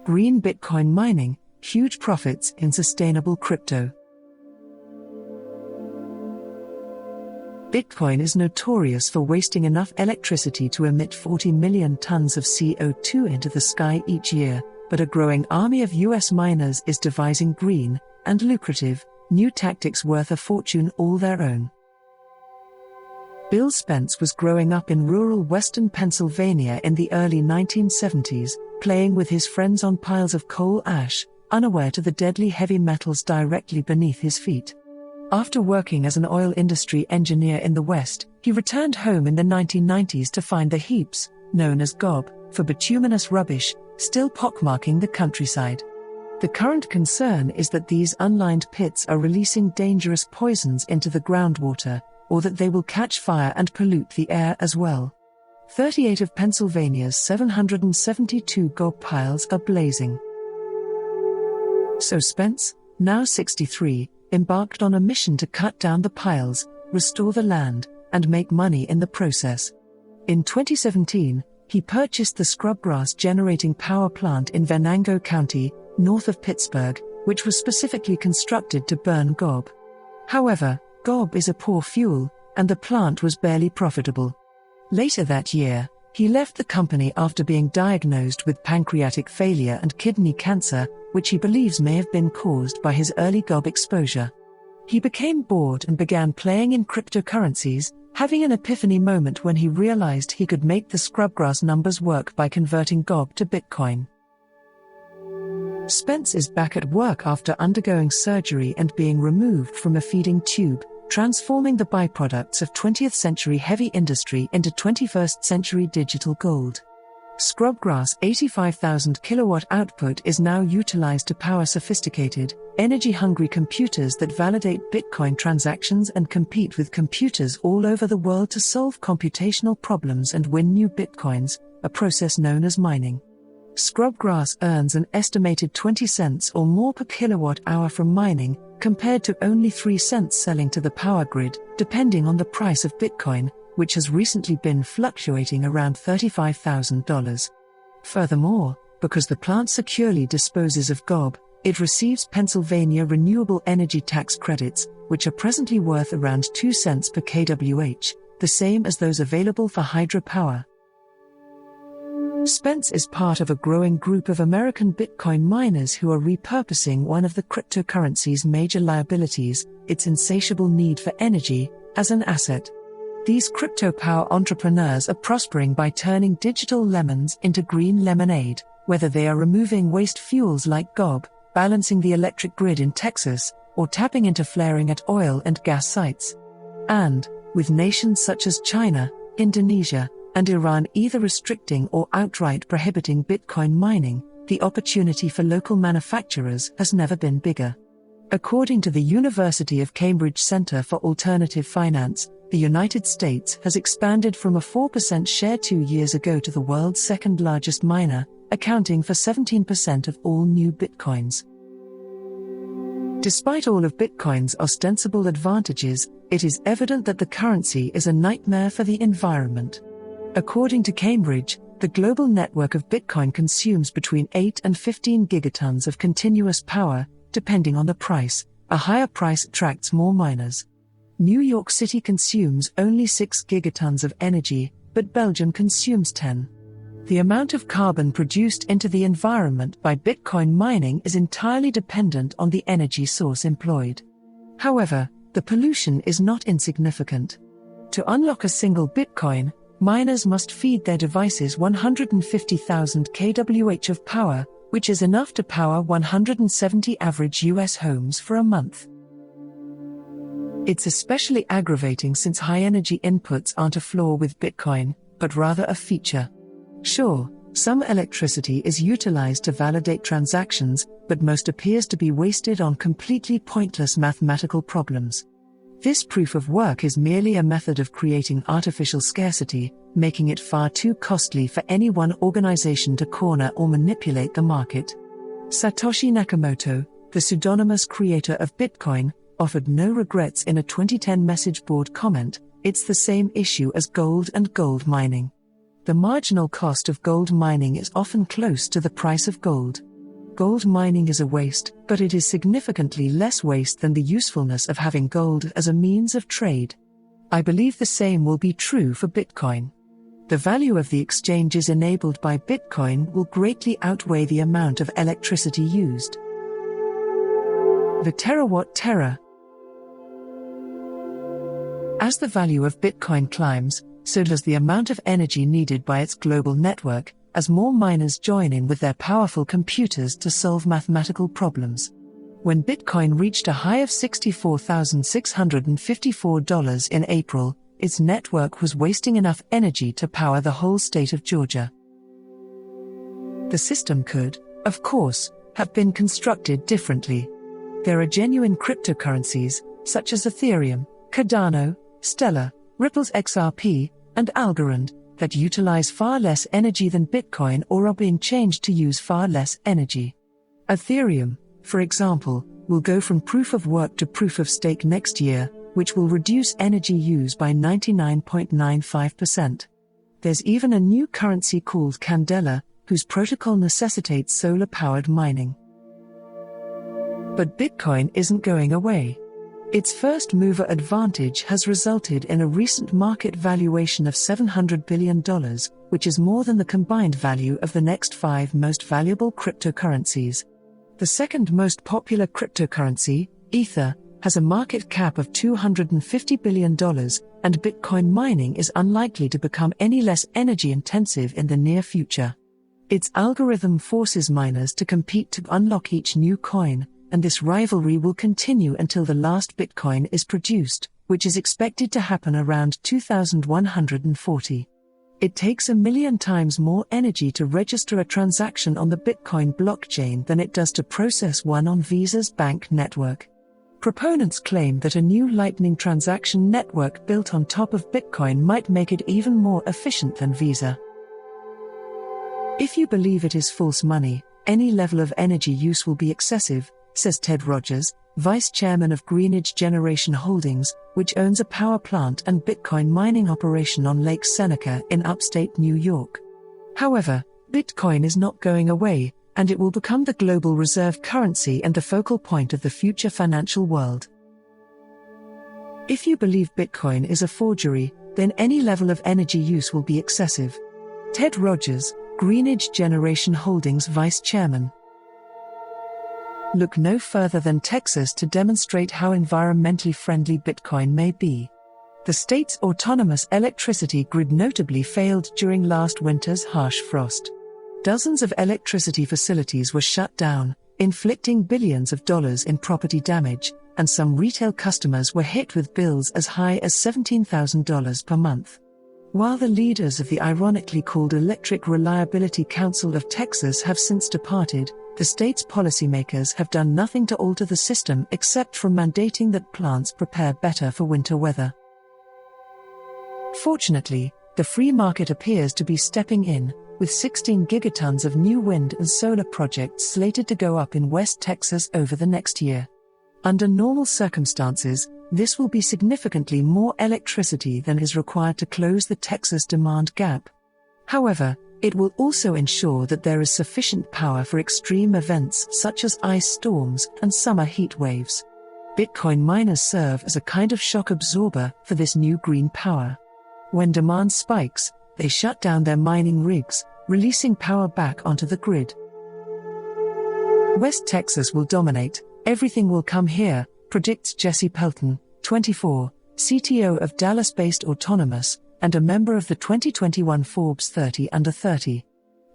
Green Bitcoin mining, huge profits in sustainable crypto. Bitcoin is notorious for wasting enough electricity to emit 40 million tons of CO2 into the sky each year, but a growing army of US miners is devising green and lucrative new tactics worth a fortune all their own. Bill Spence was growing up in rural western Pennsylvania in the early 1970s, playing with his friends on piles of coal ash, unaware to the deadly heavy metals directly beneath his feet. After working as an oil industry engineer in the West, he returned home in the 1990s to find the heaps, known as gob, for bituminous rubbish, still pockmarking the countryside. The current concern is that these unlined pits are releasing dangerous poisons into the groundwater, or that they will catch fire and pollute the air as well. 38 of Pennsylvania's 772 gob piles are blazing. So Spence, now 63, embarked on a mission to cut down the piles, restore the land, and make money in the process. In 2017, he purchased the scrubgrass generating power plant in Venango County, north of Pittsburgh, which was specifically constructed to burn gob. However, gob is a poor fuel, and the plant was barely profitable. Later that year, he left the company after being diagnosed with pancreatic failure and kidney cancer, which he believes may have been caused by his early gob exposure. He became bored and began playing in cryptocurrencies, having an epiphany moment when he realized he could make the scrubgrass numbers work by converting gob to Bitcoin. Spence is back at work after undergoing surgery and being removed from a feeding tube, transforming the byproducts of 20th century heavy industry into 21st century digital gold. Scrubgrass' 85,000 kilowatt output is now utilized to power sophisticated, energy-hungry computers that validate Bitcoin transactions and compete with computers all over the world to solve computational problems and win new Bitcoins, a process known as mining. Scrubgrass earns an estimated 20 cents or more per kilowatt hour from mining, compared to only 3 cents selling to the power grid, depending on the price of Bitcoin, which has recently been fluctuating around $35,000. Furthermore, because the plant securely disposes of gob, it receives Pennsylvania renewable energy tax credits, which are presently worth around 2 cents per kWh, the same as those available for hydropower. Spence is part of a growing group of American Bitcoin miners who are repurposing one of the cryptocurrency's major liabilities, its insatiable need for energy, as an asset. These crypto power entrepreneurs are prospering by turning digital lemons into green lemonade, whether they are removing waste fuels like gob, balancing the electric grid in Texas, or tapping into flaring at oil and gas sites. And, with nations such as China, Indonesia, and Iran either restricting or outright prohibiting Bitcoin mining, the opportunity for local manufacturers has never been bigger. According to the University of Cambridge Center for Alternative Finance, the United States has expanded from a 4% share 2 years ago to the world's second largest miner, accounting for 17% of all new Bitcoins. Despite all of Bitcoin's ostensible advantages, it is evident that the currency is a nightmare for the environment. According to Cambridge, the global network of Bitcoin consumes between 8 and 15 gigatons of continuous power, depending on the price. A higher price attracts more miners. New York City consumes only 6 gigatons of energy, but Belgium consumes 10. The amount of carbon produced into the environment by Bitcoin mining is entirely dependent on the energy source employed. However, the pollution is not insignificant. To unlock a single Bitcoin, miners must feed their devices 150,000 kWh of power, which is enough to power 170 average US homes for a month. It's especially aggravating since high-energy inputs aren't a flaw with Bitcoin, but rather a feature. Sure, some electricity is utilized to validate transactions, but most appears to be wasted on completely pointless mathematical problems. This proof of work is merely a method of creating artificial scarcity, making it far too costly for any one organization to corner or manipulate the market. Satoshi Nakamoto, the pseudonymous creator of Bitcoin, offered no regrets in a 2010 message board comment. It's the same issue as gold and gold mining. The marginal cost of gold mining is often close to the price of gold. Gold mining is a waste, but it is significantly less waste than the usefulness of having gold as a means of trade. I believe the same will be true for Bitcoin. The value of the exchanges enabled by Bitcoin will greatly outweigh the amount of electricity used. The terawatt-terra. As the value of Bitcoin climbs, so does the amount of energy needed by its global network, as more miners join in with their powerful computers to solve mathematical problems. When Bitcoin reached a high of $64,654 in April, its network was wasting enough energy to power the whole state of Georgia. The system could, of course, have been constructed differently. There are genuine cryptocurrencies, such as Ethereum, Cardano, Stellar, Ripple's XRP, and Algorand, that utilize far less energy than Bitcoin or are being changed to use far less energy. Ethereum, for example, will go from proof of work to proof of stake next year, which will reduce energy use by 99.95%. There's even a new currency called Candela, whose protocol necessitates solar-powered mining. But Bitcoin isn't going away. Its first-mover advantage has resulted in a recent market valuation of $700 billion, which is more than the combined value of the next 5 most valuable cryptocurrencies. The second most popular cryptocurrency, Ether, has a market cap of $250 billion, and Bitcoin mining is unlikely to become any less energy-intensive in the near future. Its algorithm forces miners to compete to unlock each new coin, and this rivalry will continue until the last Bitcoin is produced, which is expected to happen around 2140. It takes 1 million times more energy to register a transaction on the Bitcoin blockchain than it does to process one on Visa's bank network. Proponents claim that a new Lightning transaction network built on top of Bitcoin might make it even more efficient than Visa. If you believe it is false money, any level of energy use will be excessive, says Ted Rogers, vice chairman of Greenidge Generation Holdings, which owns a power plant and Bitcoin mining operation on Lake Seneca in upstate New York. However, Bitcoin is not going away, and it will become the global reserve currency and the focal point of the future financial world. If you believe Bitcoin is a forgery, then any level of energy use will be excessive. Ted Rogers, Greenidge Generation Holdings vice chairman. Look no further than Texas to demonstrate how environmentally friendly Bitcoin may be. The state's autonomous electricity grid notably failed during last winter's harsh frost. Dozens of electricity facilities were shut down, inflicting billions of dollars in property damage, and some retail customers were hit with bills as high as $17,000 per month. While the leaders of the ironically called Electric Reliability Council of Texas have since departed, the state's policymakers have done nothing to alter the system except for mandating that plants prepare better for winter weather. Fortunately, the free market appears to be stepping in, with 16 gigatons of new wind and solar projects slated to go up in West Texas over the next year. Under normal circumstances, this will be significantly more electricity than is required to close the Texas demand gap. However, it will also ensure that there is sufficient power for extreme events such as ice storms and summer heat waves. Bitcoin miners serve as a kind of shock absorber for this new green power. When demand spikes, they shut down their mining rigs, releasing power back onto the grid. West Texas will dominate, everything will come here, predicts Jesse Pelton, 24, CTO of Dallas-based Autonomous, and a member of the 2021 Forbes 30 Under 30.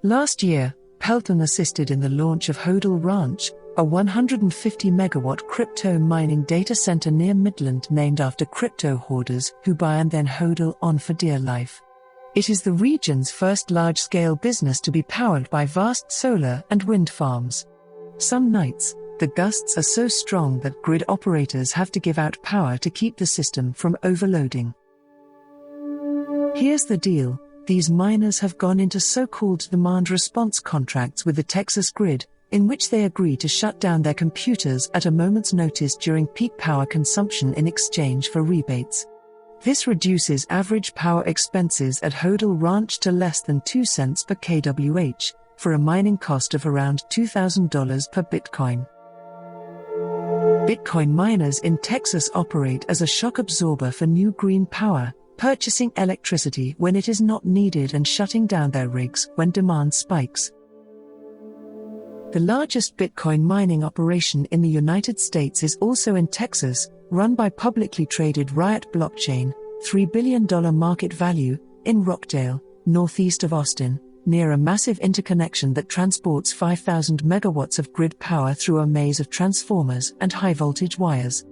Last year, Pelton assisted in the launch of Hodel Ranch, a 150-megawatt crypto mining data center near Midland named after crypto hoarders who buy and then hodl on for dear life. It is the region's first large-scale business to be powered by vast solar and wind farms. Some nights, the gusts are so strong that grid operators have to give out power to keep the system from overloading. Here's the deal, these miners have gone into so-called demand response contracts with the Texas grid, in which they agree to shut down their computers at a moment's notice during peak power consumption in exchange for rebates. This reduces average power expenses at Hodel Ranch to less than 2 cents per kWh, for a mining cost of around $2,000 per Bitcoin. Bitcoin miners in Texas operate as a shock absorber for new green power, purchasing electricity when it is not needed and shutting down their rigs when demand spikes. The largest Bitcoin mining operation in the United States is also in Texas, run by publicly traded Riot Blockchain, $3 billion market value, in Rockdale, northeast of Austin, near a massive interconnection that transports 5,000 megawatts of grid power through a maze of transformers and high-voltage wires.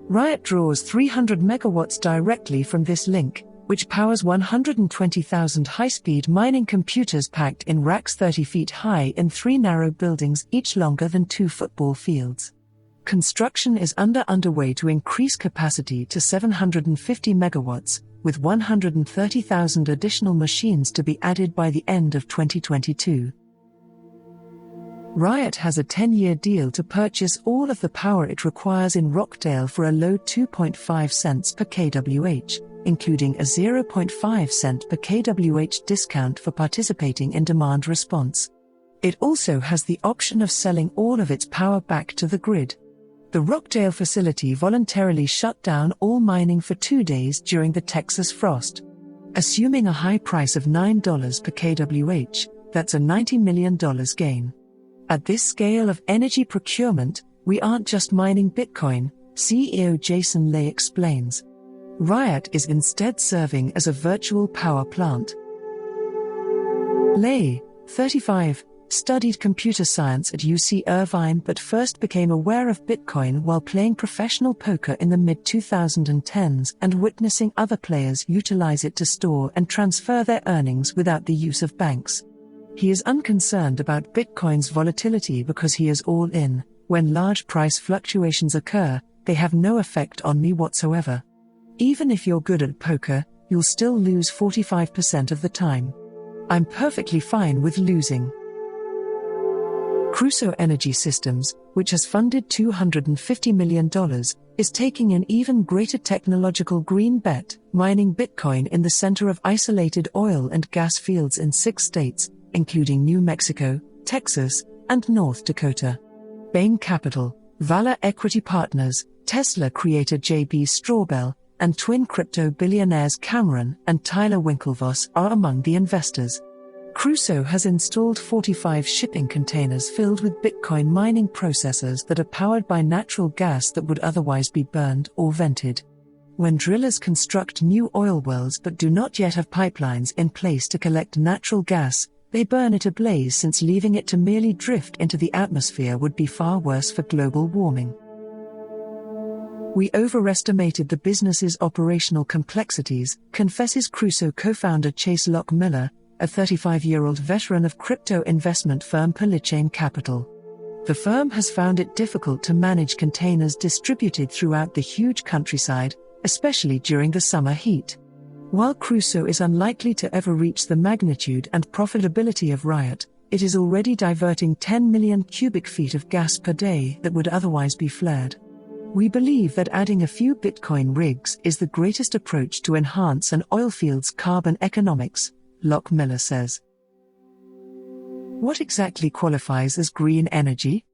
Riot draws 300 megawatts directly from this link, which powers 120,000 high-speed mining computers packed in racks 30 feet high in 3 narrow buildings each longer than 2 football fields. Construction is underway to increase capacity to 750 megawatts, with 130,000 additional machines to be added by the end of 2022. Riot has a 10-year deal to purchase all of the power it requires in Rockdale for a low 2.5 cents per kWh, including a 0.5 cent per kWh discount for participating in demand response. It also has the option of selling all of its power back to the grid. The Rockdale facility voluntarily shut down all mining for 2 days during the Texas frost. Assuming a high price of $9 per kWh, that's a $90 million gain. At this scale of energy procurement, we aren't just mining Bitcoin, CEO Jason Lay explains. Riot is instead serving as a virtual power plant. Lay, 35, studied computer science at UC Irvine but first became aware of Bitcoin while playing professional poker in the mid-2010s and witnessing other players utilize it to store and transfer their earnings without the use of banks. He is unconcerned about Bitcoin's volatility because he is all in. When large price fluctuations occur, they have no effect on me whatsoever. Even if you're good at poker, you'll still lose 45% of the time. I'm perfectly fine with losing. Crusoe Energy Systems, which has funded $250 million, is taking an even greater technological green bet, mining Bitcoin in the center of isolated oil and gas fields in 6 states, including New Mexico, Texas, and North Dakota. Bain Capital, Valor Equity Partners, Tesla creator J.B. Straubel, and twin crypto billionaires Cameron and Tyler Winklevoss are among the investors. Crusoe has installed 45 shipping containers filled with Bitcoin mining processors that are powered by natural gas that would otherwise be burned or vented. When drillers construct new oil wells but do not yet have pipelines in place to collect natural gas, they burn it ablaze, since leaving it to merely drift into the atmosphere would be far worse for global warming. We overestimated the business's operational complexities, confesses Crusoe co-founder Chase Lockmiller, a 35-year-old veteran of crypto investment firm Polychain Capital. The firm has found it difficult to manage containers distributed throughout the huge countryside, especially during the summer heat. While Crusoe is unlikely to ever reach the magnitude and profitability of Riot, it is already diverting 10 million cubic feet of gas per day that would otherwise be flared. We believe that adding a few Bitcoin rigs is the greatest approach to enhance an oilfield's carbon economics, Lockmiller says. What exactly qualifies as green energy?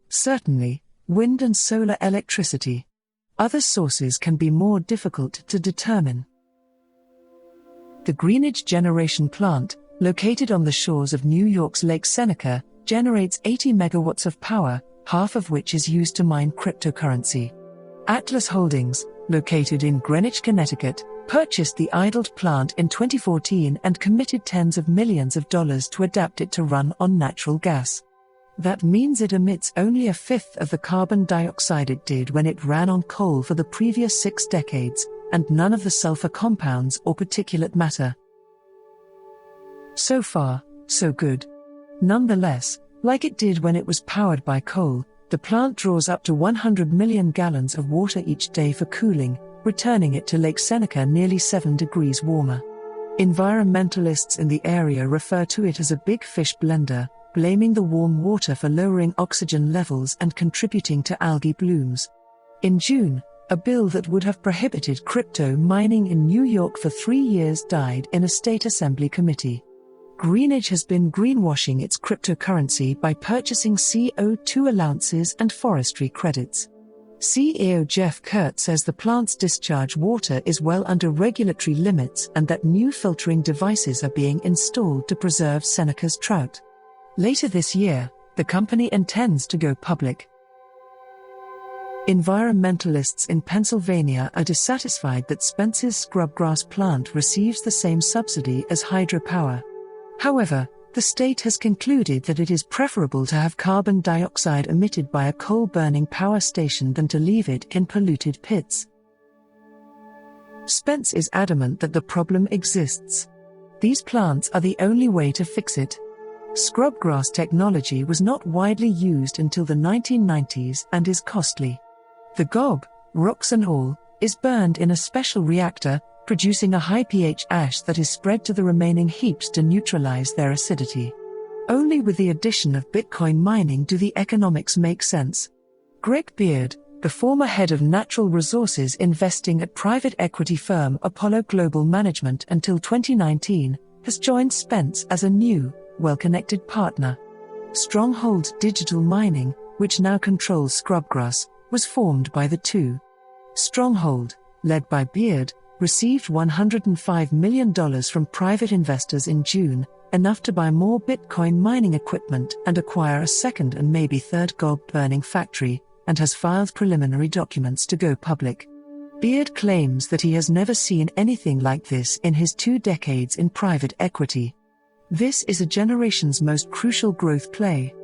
Certainly, wind and solar electricity. Other sources can be more difficult to determine. The Greenidge Generation Plant, located on the shores of New York's Lake Seneca, generates 80 megawatts of power, half of which is used to mine cryptocurrency. Atlas Holdings, located in Greenwich, Connecticut, purchased the idled plant in 2014 and committed tens of millions of dollars to adapt it to run on natural gas. That means it emits only a fifth of the carbon dioxide it did when it ran on coal for the previous 6 decades, and none of the sulfur compounds or particulate matter. So far, so good. Nonetheless, like it did when it was powered by coal, the plant draws up to 100 million gallons of water each day for cooling, returning it to Lake Seneca nearly 7 degrees warmer. Environmentalists in the area refer to it as a big fish blender, blaming the warm water for lowering oxygen levels and contributing to algae blooms. In June, a bill that would have prohibited crypto mining in New York for 3 years died in a state assembly committee. Greenidge has been greenwashing its cryptocurrency by purchasing CO2 allowances and forestry credits. CEO Jeff Kurt says the plant's discharge water is well under regulatory limits and that new filtering devices are being installed to preserve Seneca's trout. Later this year, the company intends to go public. Environmentalists in Pennsylvania are dissatisfied that Spence's scrubgrass plant receives the same subsidy as hydropower. However, the state has concluded that it is preferable to have carbon dioxide emitted by a coal-burning power station than to leave it in polluted pits. Spence is adamant that the problem exists. These plants are the only way to fix it. Scrubgrass technology was not widely used until the 1990s and is costly. The gob, rocks and all, is burned in a special reactor, producing a high pH ash that is spread to the remaining heaps to neutralize their acidity. Only with the addition of Bitcoin mining do the economics make sense. Greg Beard, the former head of natural resources investing at private equity firm Apollo Global Management until 2019, has joined Spence as a new, well-connected partner. Stronghold Digital Mining, which now controls Scrubgrass, was formed by the two. Stronghold, led by Beard, received $105 million from private investors in June, enough to buy more Bitcoin mining equipment and acquire a second and maybe third gold-burning factory, and has filed preliminary documents to go public. Beard claims that he has never seen anything like this in his 2 decades in private equity. This is a generation's most crucial growth play.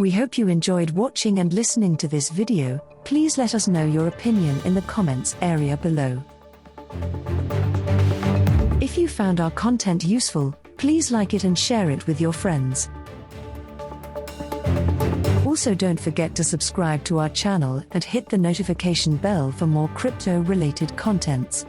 We hope you enjoyed watching and listening to this video. Please let us know your opinion in the comments area below. If you found our content useful, please like it and share it with your friends. Also, don't forget to subscribe to our channel and hit the notification bell for more crypto-related contents.